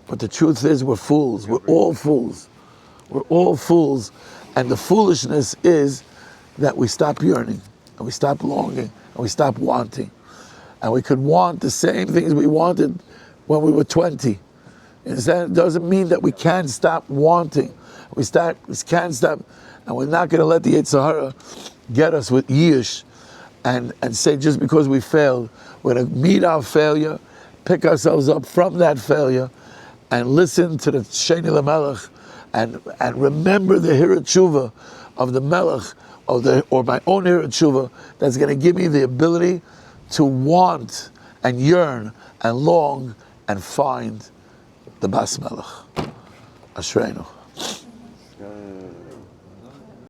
But the truth is, we're fools. We're all fools. We're all fools. And the foolishness is that we stop yearning, and we stop longing, and we stop wanting. And we could want the same things we wanted when we were 20. It doesn't mean that we can't stop wanting. We can't stop, and we're not going to let the Yetzer Hara get us with Yiush and say just because we failed, we're going to meet our failure, pick ourselves up from that failure, and listen to the Sheni LaMelech, and remember the Hirhur Teshuvah of the Melech, or my own Hirhur Teshuvah, that's going to give me the ability to want and yearn and long and find the Bas Melech. Ashreinu.